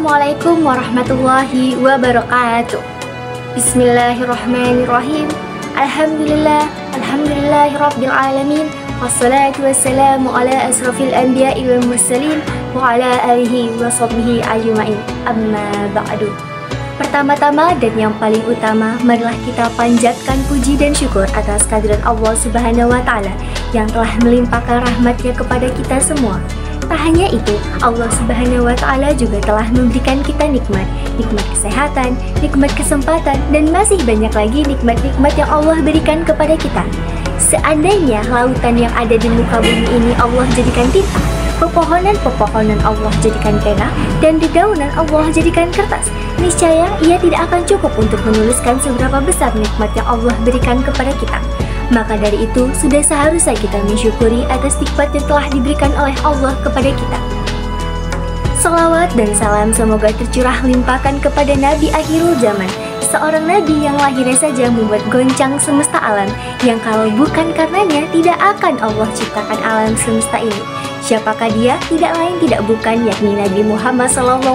Assalamualaikum warahmatullahi wabarakatuh. Bismillahirrahmanirrahim. Alhamdulillahirabbil alamin. Wassalatu wassalamu ala asrafil anbiya'i wal mursalin wa ala alihi wa sahbihi ajma'in. Amma ba'du. Pertama-tama dan yang paling utama, marilah kita panjatkan puji dan syukur atas kehadiran Allah Subhanahu wa Ta'ala yang telah melimpahkan rahmat-Nya kepada kita semua. Tak hanya itu, Allah Subhanahu wa Ta'ala juga telah memberikan kita nikmat kesehatan, nikmat kesempatan, dan masih banyak lagi nikmat-nikmat yang Allah berikan kepada kita. Seandainya lautan yang ada di muka bumi ini Allah jadikan tinta, pepohonan-pepohonan Allah jadikan pena, dan dedaunan Allah jadikan kertas, niscaya ia tidak akan cukup untuk menuliskan seberapa besar nikmat yang Allah berikan kepada kita. Maka dari itu, sudah seharusnya kita mensyukuri atas nikmat yang telah diberikan oleh Allah kepada kita. Salawat dan salam semoga tercurah limpahkan kepada Nabi akhirul zaman, seorang Nabi yang lahirnya saja membuat goncang semesta alam, yang kalau bukan karenanya tidak akan Allah ciptakan alam semesta ini. Siapakah dia? Tidak lain tidak bukan yakni Nabi Muhammad SAW,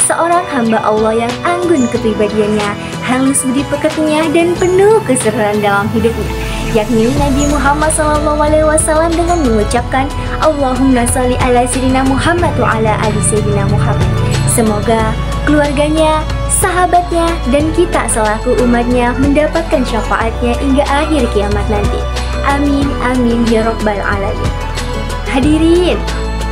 seorang hamba Allah yang anggun kepribadiannya, halus budi pekertinya, dan penuh keseruan dalam hidupnya, yakni Nabi Muhammad SAW dengan mengucapkan Allahumma sholli ala sayyidina Muhammad wa ala ali sayyidina Muhammad. Semoga keluarganya, sahabatnya, dan kita selaku umatnya mendapatkan syafaatnya hingga akhir kiamat nanti. Amin, amin, ya rabbal alamin. Hadirin,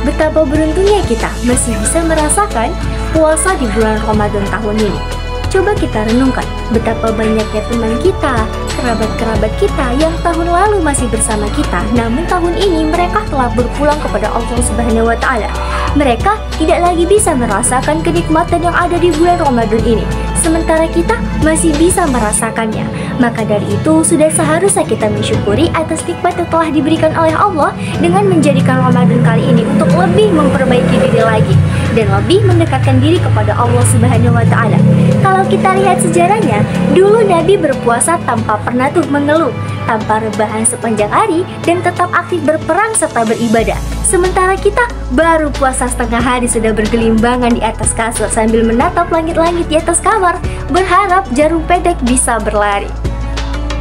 betapa beruntungnya kita masih bisa merasakan puasa di bulan Ramadan tahun ini. Coba kita renungkan betapa banyaknya teman kita, kerabat-kerabat kita yang tahun lalu masih bersama kita, namun tahun ini mereka telah berpulang kepada Allah Subhanahu wa Ta'ala. Mereka tidak lagi bisa merasakan kenikmatan yang ada di bulan Ramadan ini, sementara kita masih bisa merasakannya. Maka dari itu, sudah seharusnya kita mensyukuri atas nikmat yang telah diberikan oleh Allah dengan menjadikan Ramadan kali ini untuk lebih memperbaiki diri lagi dan lebih mendekatkan diri kepada Allah Subhanahu wa Ta'ala. Kalau kita lihat sejarahnya, dulu Nabi berpuasa tanpa pernah mengeluh, tanpa rebahan sepanjang hari, dan tetap aktif berperang serta beribadah. Sementara kita baru puasa setengah hari sudah bergelimbangan di atas kasur sambil menatap langit-langit di atas kamar, berharap jarum pendek bisa berlari.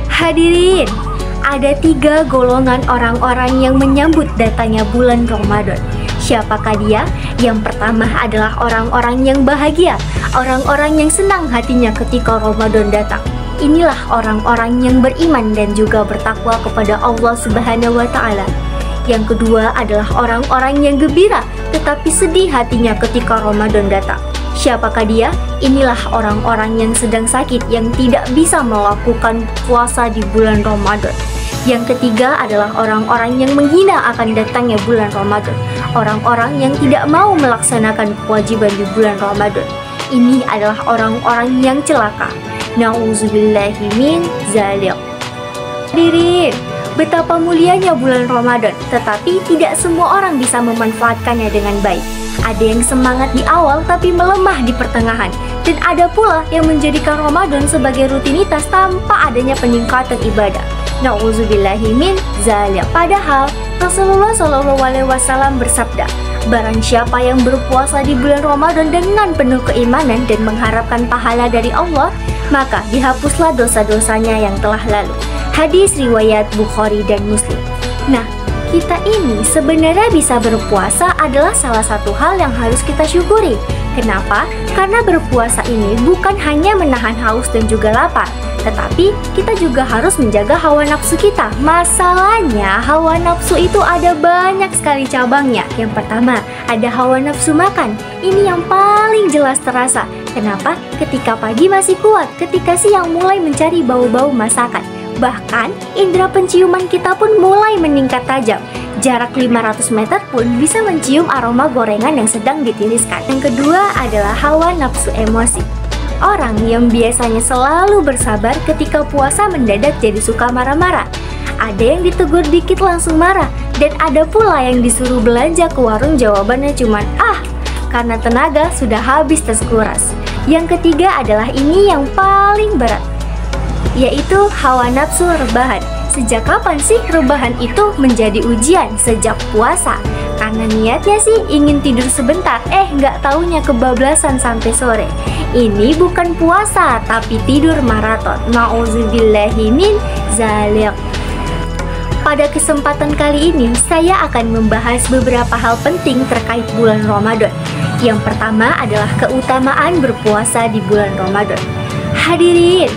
Hadirin, ada 3 golongan orang-orang yang menyambut datangnya bulan Ramadan. Siapakah dia? Yang pertama adalah orang-orang yang bahagia, orang-orang yang senang hatinya ketika Ramadan datang. Inilah orang-orang yang beriman dan juga bertakwa kepada Allah Subhanahu wa Ta'ala. Yang kedua adalah orang-orang yang gembira tetapi sedih hatinya ketika Ramadan datang. Siapakah dia? Inilah orang-orang yang sedang sakit yang tidak bisa melakukan puasa di bulan Ramadan. Yang ketiga adalah orang-orang yang menghina akan datangnya bulan Ramadan, orang-orang yang tidak mau melaksanakan kewajiban di bulan Ramadan. Ini adalah orang-orang yang celaka. Nauzubillahi min dzalik. Hadirin, betapa mulianya bulan Ramadan, tetapi tidak semua orang bisa memanfaatkannya dengan baik. Ada yang semangat di awal tapi melemah di pertengahan, dan ada pula yang menjadikan Ramadan sebagai rutinitas tanpa adanya peningkatan ibadah. Nauzubillahi min dzalik. Padahal Rasulullah SAW bersabda, barang siapa yang berpuasa di bulan Ramadan dengan penuh keimanan dan mengharapkan pahala dari Allah, maka dihapuslah dosa-dosanya yang telah lalu. Hadis riwayat Bukhari dan Muslim. Nah, kita ini sebenarnya bisa berpuasa adalah salah satu hal yang harus kita syukuri. Kenapa? Karena berpuasa ini bukan hanya menahan haus dan juga lapar, tetapi kita juga harus menjaga hawa nafsu kita. Masalahnya, hawa nafsu itu ada banyak sekali cabangnya. Yang pertama, ada hawa nafsu makan. Ini yang paling jelas terasa. Kenapa? Ketika pagi masih kuat, ketika siang mulai mencari bau-bau masakan. Bahkan, indera penciuman kita pun mulai meningkat tajam. Jarak 500 meter pun bisa mencium aroma gorengan yang sedang ditiriskan. Yang kedua adalah hawa nafsu emosi. Orang yang biasanya selalu bersabar ketika puasa mendadak jadi suka marah-marah. Ada yang ditegur dikit langsung marah, dan ada pula yang disuruh belanja ke warung jawabannya cuman karena tenaga sudah habis terkuras. Yang ketiga adalah ini yang paling berat, yaitu hawa nafsu rebahan. Sejak kapan sih rebahan itu menjadi ujian? Sejak puasa. Karena niatnya sih ingin tidur sebentar, nggak taunya kebablasan sampai sore. Ini bukan puasa, tapi tidur maraton. Nauzubillahi min zalik. Pada kesempatan kali ini, saya akan membahas beberapa hal penting terkait bulan Ramadan. Yang pertama adalah keutamaan berpuasa di bulan Ramadan. Hadirin,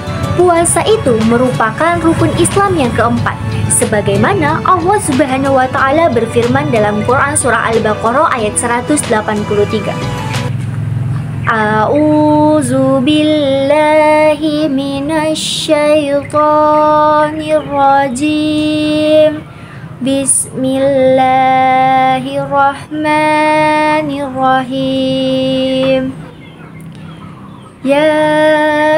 puasa itu merupakan rukun Islam yang keempat. Sebagaimana Allah Subhanahu wa Ta'ala berfirman dalam Quran surah Al-Baqarah ayat 183. A'udzu billahi minasy syaithanir rajim. Bismillahirrahmanirrahim. Ya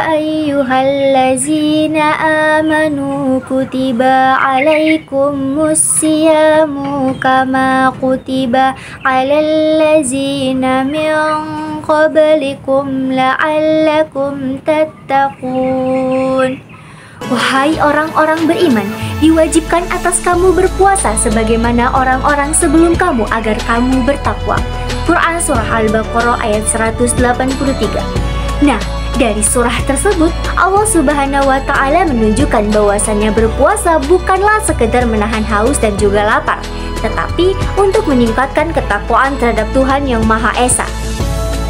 ayyuhallazina amanu kutiba alaikumus siyamu kama kutiba alal ladzina min qablikum la'allakum tattaqun. Wahai orang-orang beriman, diwajibkan atas kamu berpuasa sebagaimana orang-orang sebelum kamu agar kamu bertakwa. Quran surah Al-Baqarah ayat 183. Nah, dari surah tersebut, Allah Subhanahu wa Ta'ala menunjukkan bahwasannya berpuasa bukanlah sekedar menahan haus dan juga lapar, tetapi untuk meningkatkan ketakwaan terhadap Tuhan yang Maha Esa.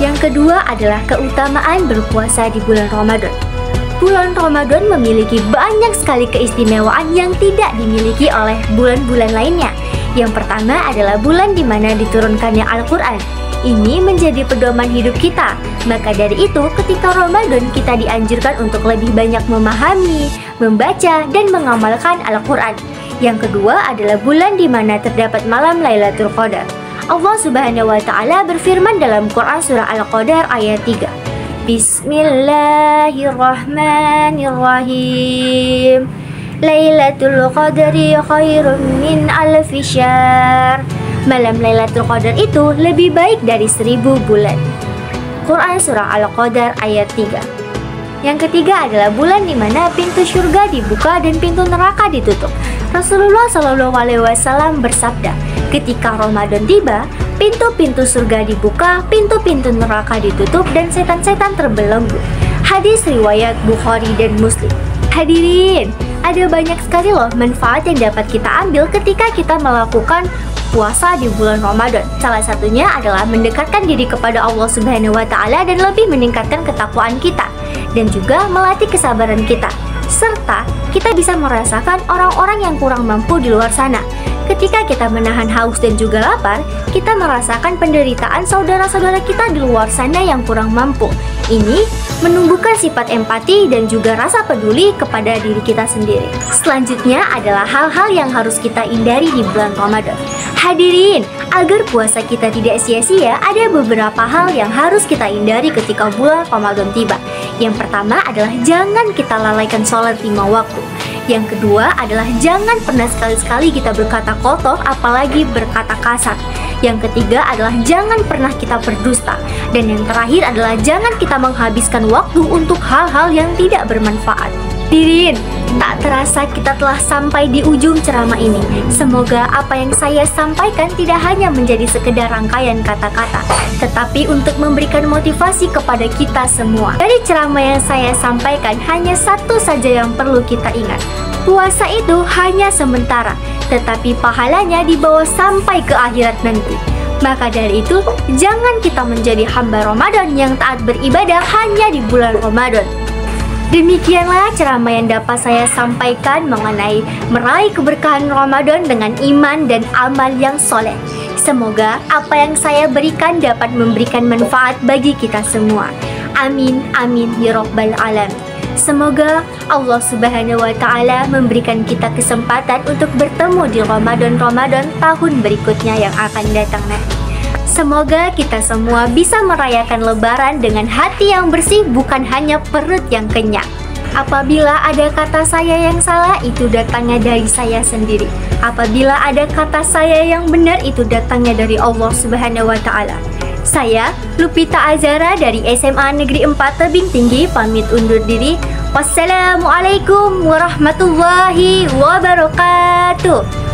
Yang kedua adalah keutamaan berpuasa di bulan Ramadan. Bulan Ramadan memiliki banyak sekali keistimewaan yang tidak dimiliki oleh bulan-bulan lainnya. Yang pertama adalah bulan di mana diturunkannya Al-Quran. Ini menjadi pedoman hidup kita. Maka dari itu, ketika Ramadan kita dianjurkan untuk lebih banyak memahami, membaca, dan mengamalkan Al-Quran. Yang kedua adalah bulan di mana terdapat malam Lailatul Qadar. Allah Subhanahu wa Ta'ala berfirman dalam Quran surah Al-Qadar ayat 3. Bismillahirrahmanirrahim. Lailatul Qadri khairum min alfi syahr. Malam Lailatul Qadar itu lebih baik dari 1000 bulan. Quran surah Al-Qadar ayat 3. Yang ketiga adalah bulan di mana pintu surga dibuka dan pintu neraka ditutup. Rasulullah SAW bersabda, ketika Ramadan tiba, pintu-pintu surga dibuka, pintu-pintu neraka ditutup, dan setan-setan terbelenggu. Hadis riwayat Bukhari dan Muslim. Hadirin, ada banyak sekali loh manfaat yang dapat kita ambil ketika kita melakukan puasa di bulan Ramadan. Salah satunya adalah mendekatkan diri kepada Allah Subhanahu wa Ta'ala dan lebih meningkatkan ketakwaan kita, dan juga melatih kesabaran kita. Serta kita bisa merasakan orang-orang yang kurang mampu di luar sana. Ketika kita menahan haus dan juga lapar, kita merasakan penderitaan saudara-saudara kita di luar sana yang kurang mampu. Ini menumbuhkan sifat empati dan juga rasa peduli kepada diri kita sendiri. Selanjutnya adalah hal-hal yang harus kita hindari di bulan Ramadan. Hadirin, agar puasa kita tidak sia-sia, ada beberapa hal yang harus kita hindari ketika bulan Ramadan tiba. Yang pertama adalah jangan kita lalaikan sholat 5 waktu. Yang kedua adalah jangan pernah sekali-sekali kita berkata kotor, apalagi berkata kasar. Yang ketiga adalah jangan pernah kita berdusta. Dan yang terakhir adalah jangan kita menghabiskan waktu untuk hal-hal yang tidak bermanfaat. Hadirin, tak terasa kita telah sampai di ujung ceramah ini. Semoga apa yang saya sampaikan tidak hanya menjadi sekedar rangkaian kata-kata, tetapi untuk memberikan motivasi kepada kita semua. Dari ceramah yang saya sampaikan, hanya satu saja yang perlu kita ingat. Puasa itu hanya sementara, tetapi pahalanya dibawa sampai ke akhirat nanti. Maka dari itu, jangan kita menjadi hamba Ramadan yang taat beribadah hanya di bulan Ramadan. Demikianlah ceramah yang dapat saya sampaikan mengenai meraih keberkahan Ramadan dengan iman dan amal yang soleh. Semoga apa yang saya berikan dapat memberikan manfaat bagi kita semua. Amin, amin, ya Rabbal Alamin. Semoga Allah Subhanahu wa Ta'ala memberikan kita kesempatan untuk bertemu di Ramadan-Ramadan tahun berikutnya yang akan datang nanti. Semoga kita semua bisa merayakan Lebaran dengan hati yang bersih, bukan hanya perut yang kenyang. Apabila ada kata saya yang salah, itu datangnya dari saya sendiri. Apabila ada kata saya yang benar, itu datangnya dari Allah Subhanahu wa Ta'ala. Saya, Lupita Azara dari SMA Negeri 4 Tebing Tinggi, pamit undur diri. Wassalamualaikum warahmatullahi wabarakatuh. wabarakatuh.